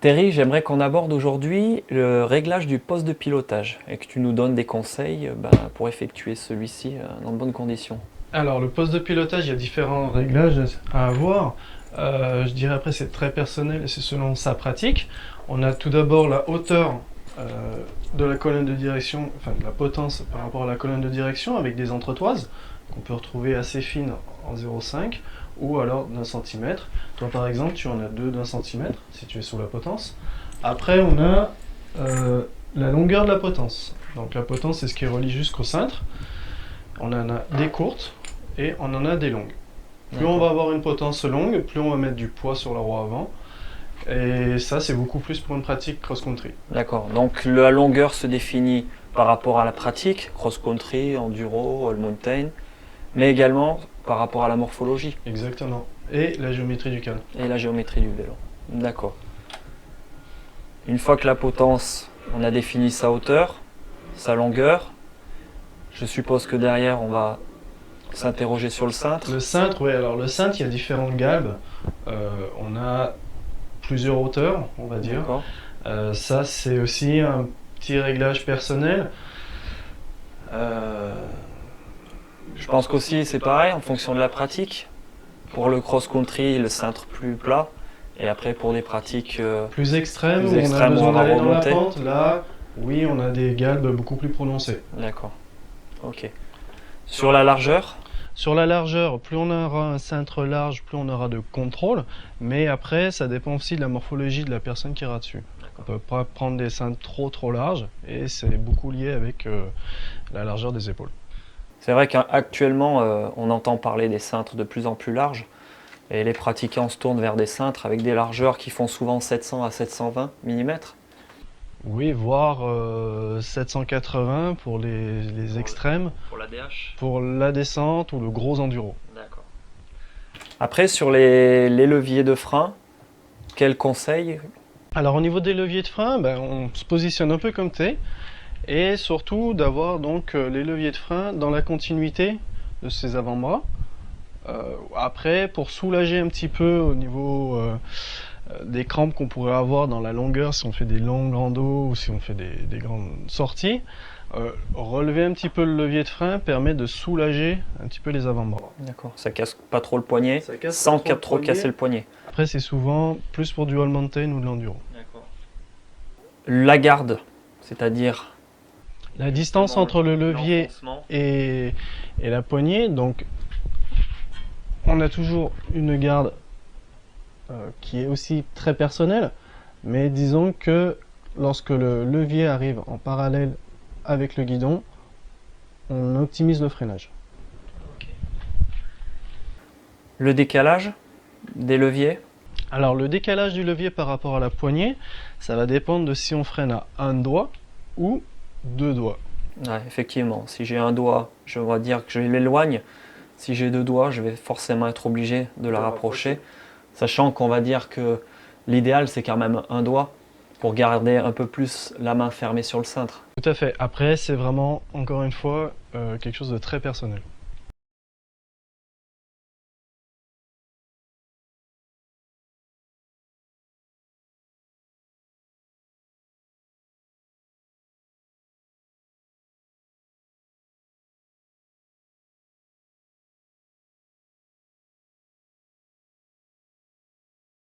Terry, j'aimerais qu'on aborde aujourd'hui le réglage du poste de pilotage et que tu nous donnes des conseils pour effectuer celui-ci dans de bonnes conditions. Alors, le poste de pilotage, il y a différents réglages à avoir. Je dirais après, c'est très personnel et c'est selon sa pratique. On a tout d'abord la hauteur euh, de la colonne de direction, enfin de la potence par rapport à la colonne de direction avec des entretoises qu'on peut retrouver assez fines en 0,5 ou alors d'un centimètre. Toi, par exemple, tu en as deux d'un centimètre si tu es sous la potence. Après, on a la longueur de la potence. Donc, la potence, c'est ce qui relie jusqu'au cintre. On en a des courtes et on en a des longues. Plus on va avoir une potence longue, plus on va mettre du poids sur la roue avant. Et ça, c'est beaucoup plus pour une pratique cross-country. D'accord, donc la longueur se définit par rapport à la pratique, cross-country, enduro, all mountain, mais également par rapport à la morphologie Exactement. Et la géométrie du cadre. et la géométrie du vélo. D'accord. Une fois que la potence, on a défini sa hauteur, sa longueur, je suppose que derrière on va s'interroger sur le cintre. Le cintre, oui, alors le cintre, il y a différentes galbes. On a plusieurs hauteurs, on va dire. D'accord. Ça, c'est aussi un petit réglage personnel. Je pense qu'aussi c'est pareil en fonction de la pratique. Pour le cross-country, le cintre plus plat. Et après pour des pratiques Plus extrême, plus où on a extrêmes, besoin on va d'aller dans la remonter. pente, là, oui, on a des galbes beaucoup plus prononcées. D'accord. Ok. Sur la largeur, Sur la largeur, plus on aura un cintre large, plus on aura de contrôle. Mais après, ça dépend aussi de la morphologie de la personne qui ira dessus. On peut pas prendre des cintres trop larges et c'est beaucoup lié avec la largeur des épaules. c'est vrai qu'actuellement on entend parler des cintres de plus en plus larges. Et les pratiquants se tournent vers des cintres avec des largeurs qui font souvent 700 à 720 mm. Oui, voire 780 pour les extrêmes, Pour la DH. pour la descente ou le gros enduro. D'accord. Après, sur les leviers de frein, quels conseils? Alors au niveau des leviers de frein, ben, on se positionne un peu comme T et surtout d'avoir donc les leviers de frein dans la continuité de ses avant-bras. Après, pour soulager un petit peu au niveau des crampes qu'on pourrait avoir dans la longueur si on fait des longues randos ou si on fait des grandes sorties, relever un petit peu le levier de frein permet de soulager un petit peu les avant-bras. D'accord. Ça casse pas trop le poignet, Ça casse sans pas trop le trop poignet. casser le poignet. Après, c'est souvent plus pour du all mountain ou de l'enduro. D'accord. La garde, c'est-à-dire La distance entre le levier et la poignée, donc on a toujours une garde qui est aussi très personnelle, mais disons que lorsque le levier arrive en parallèle avec le guidon, on optimise le freinage. le décalage des leviers. Alors le décalage du levier par rapport à la poignée, ça va dépendre de si on freine à un doigt ou deux doigts. Ouais, effectivement, si j'ai un doigt, je vais dire que je l'éloigne. Si j'ai deux doigts, je vais forcément être obligé de la rapprocher. Sachant qu'on va dire que l'idéal, c'est quand même un doigt pour garder un peu plus la main fermée sur le cintre. Tout à fait. Après, c'est vraiment, encore une fois, quelque chose de très personnel.